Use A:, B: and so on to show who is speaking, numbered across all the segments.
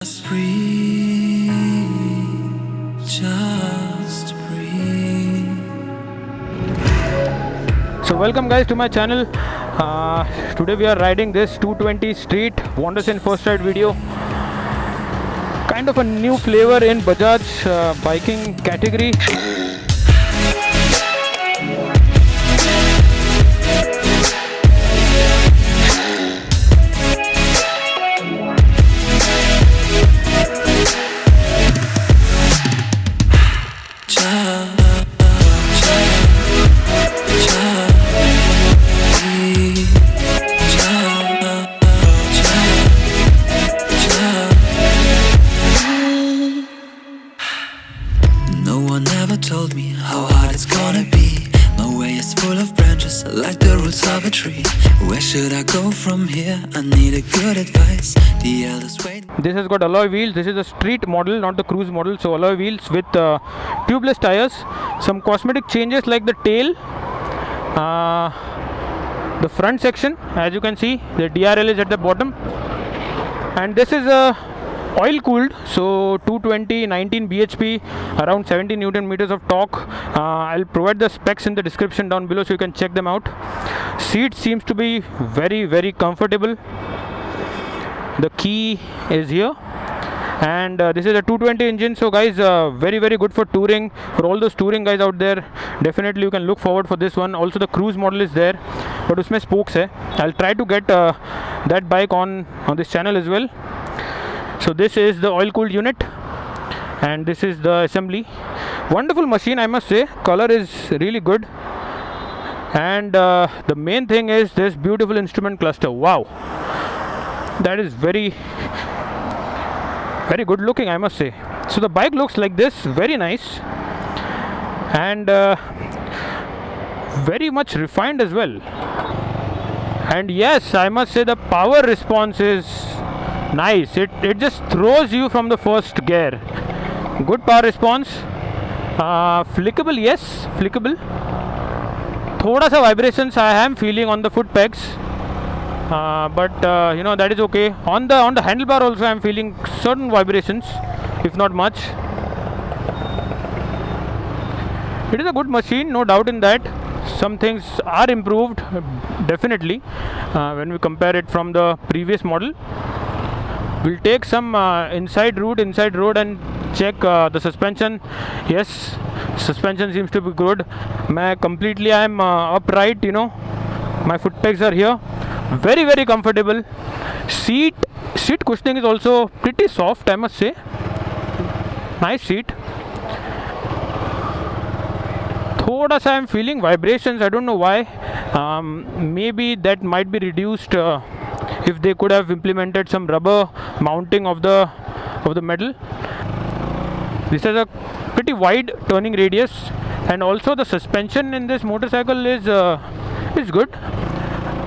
A: Just breathe, just breathe.
B: So welcome guys to my channel. Today we are riding this 220 Street WanderSane first ride video. Kind of a new flavor in Bajaj biking category.
A: Told me how hard it's gonna be. My way is full of branches like the roots of a tree. Where should I go from here? I need a good advice. The elders wait.
B: This has got alloy wheels. This is a street model, not the cruise model. So alloy wheels with tubeless tires. Some cosmetic changes like the tail, the front section. As you can see, the DRL is at the bottom, and this is a oil cooled, so 220 19 bhp, around 70 newton meters of torque. I'll provide the specs in the description down below so you can check them out. Seat seems to be very comfortable. The key is here, and this is a 220 engine. So guys, very good for touring. For all those touring guys out there, definitely you can look forward for this one. Also the cruise model is there, but usme spokes hai. I'll try to get that bike on this channel as well. So this is the oil cooled unit, and this is the assembly. Wonderful machine, I must say. Color is really good, and the main thing is this beautiful instrument cluster. Wow, that is very good looking, I must say. So the bike looks like this, very nice, and very much refined as well. And yes, I must say the power response is nice. It just throws you from the first gear. Good power response. Flickable, yes, flickable. Thoda sa vibrations I am feeling on the foot pegs, but you know, that is okay. On the handlebar also I am feeling certain vibrations, if not much. It is a good machine, no doubt in that. Some things are improved, definitely, when we compare it from the previous model. We'll take some inside road and check the suspension. Yes, suspension seems to be good. I am upright, you know. My foot pegs are here. Very comfortable. Seat cushioning is also pretty soft, I must say. Nice seat. Thoda sa I am feeling vibrations. I don't know why. Maybe that might be reduced if they could have implemented some rubber mounting of the metal. This has a pretty wide turning radius, and also the suspension in this motorcycle is good.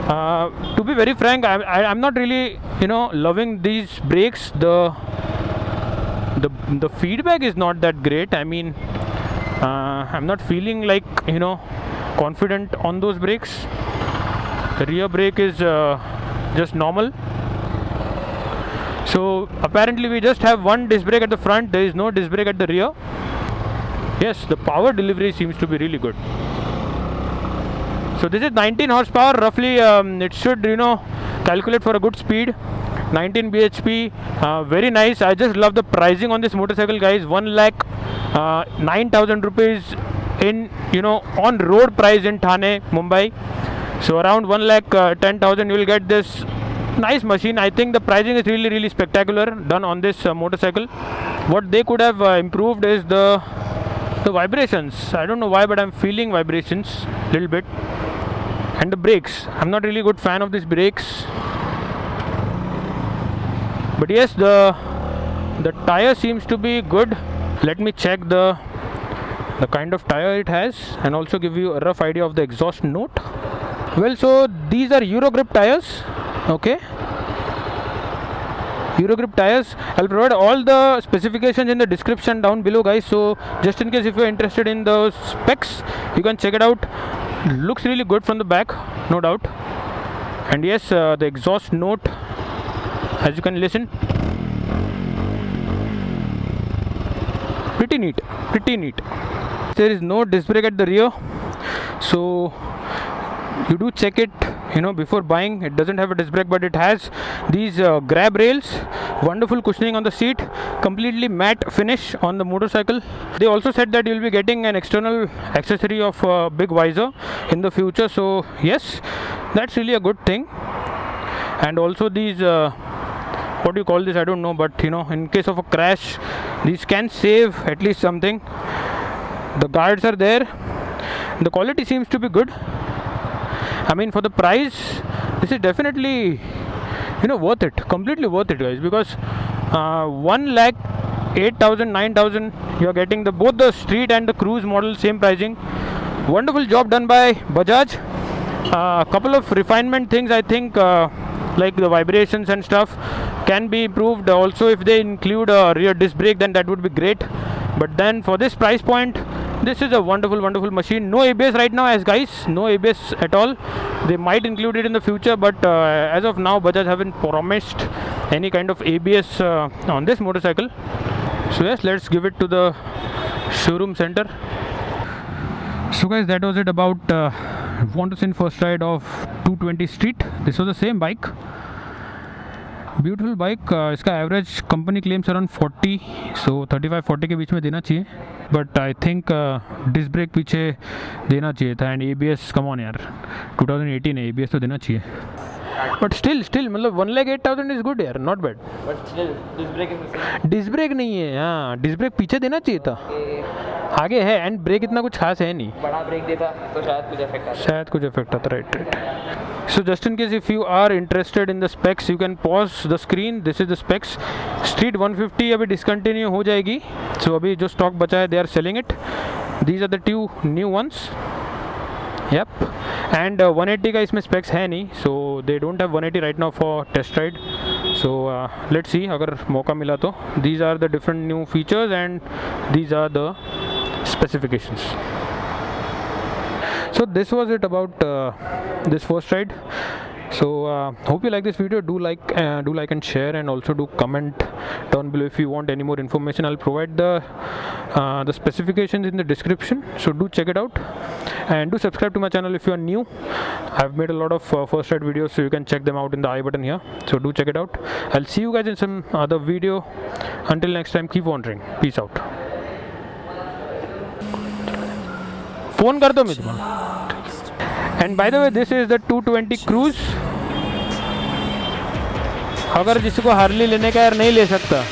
B: To be very frank, I'm not really, you know, loving these brakes. The feedback is not that great. I mean, I'm not feeling like, you know, confident on those brakes. The rear brake is just normal. So apparently we just have one disc brake at the front. There is no disc brake at the rear. Yes, the power delivery seems to be really good. So this is 19 horsepower roughly. It should, you know, calculate for a good speed. 19 bhp, very nice. I just love the pricing on this motorcycle, guys. 1,09,000 rupees in, you know, on road price in Thane, Mumbai. So around 1,10,000 you will get this nice machine. I think the pricing is really spectacular done on this motorcycle. What they could have improved is the vibrations. I don't know why, but I'm feeling vibrations a little bit. And the brakes, I'm not really good fan of these brakes. But yes, the tire seems to be good. Let me check the kind of tire it has, and also give you a rough idea of the exhaust note. Well, so these are Eurogrip tires. Okay, Eurogrip tires. I'll provide all the specifications in the description down below, guys. So just in case if you're interested in those specs, you can check it out. Looks really good from the back, no doubt. And yes, the exhaust note, as you can listen, neat, pretty neat. There is no disc brake at the rear, so you do check it, before buying. It doesn't have a disc brake, but it has these grab rails, wonderful cushioning on the seat, completely matte finish on the motorcycle. They also said that you'll be getting an external accessory of big visor in the future, so yes, that's really a good thing. And also these what do you call this, I don't know, but in case of a crash, these can save at least something. The guards are there. The quality seems to be good. I mean, for the price, this is definitely worth it, completely worth it, guys, because 1,08,000, 9,000, you're getting both the street and the cruise model, same pricing. Wonderful job done by Bajaj. A couple of refinement things, I think, like the vibrations and stuff can be improved. Also, if they include a rear disc brake, then that would be great. But then for this price point, this is a wonderful machine. No ABS right now, as guys, no ABS at all. They might include it in the future, but as of now, Bajaj haven't promised any kind of ABS on this motorcycle. So yes, let's give it to the showroom center. So guys, that was it about WanderSane first ride of 220 Street. This was the same bike. Beautiful bike. इसका average company claims around 40, so 35-40 के बीच में देना चाहिए, but I think disc brake पीछे देना चाहिए था. एंड ABS, कम ऑन यार, 2018 है, ABS तो देना चाहिए. बट स्टिल मतलब 1,08,000 इज गुड यार, नॉट बैड. डिस्क ब्रेक नहीं है, हाँ, डिस्क ब्रेक पीछे देना चाहिए था, आगे है. एंड ब्रेक इतना कुछ खास है नहीं,
C: बड़ा ब्रेक देता तो शायद कुछ इफेक्ट आता. Right.
B: So just in case if you are interested in the specs, you can pause the screen. This is the specs. Street 150 अभी discontinue हो जाएगी, so अभी जो stock बचा है they are selling it. These are the two new ones. Yep. And 180 का इसमें specs है नहीं, so they don't have 180 right now for test ride. So let's see, अगर मौका मिला तो. These are the different new features and these are the specifications. So this was it about this first ride. So hope you like this video. Do like and share, and also do comment down below if you want any more information. I'll provide the specifications in the description, so do check it out, and do subscribe to my channel if you are new. I've made a lot of first ride videos, so you can check them out in the I button here, so do check it out. I'll see you guys in some other video. Until next time, keep wandering. Peace out. Phone कर दो मुझे. And by the way, this is the 220 cruise. अगर जिसको Harley लेने का यार नहीं ले सकता,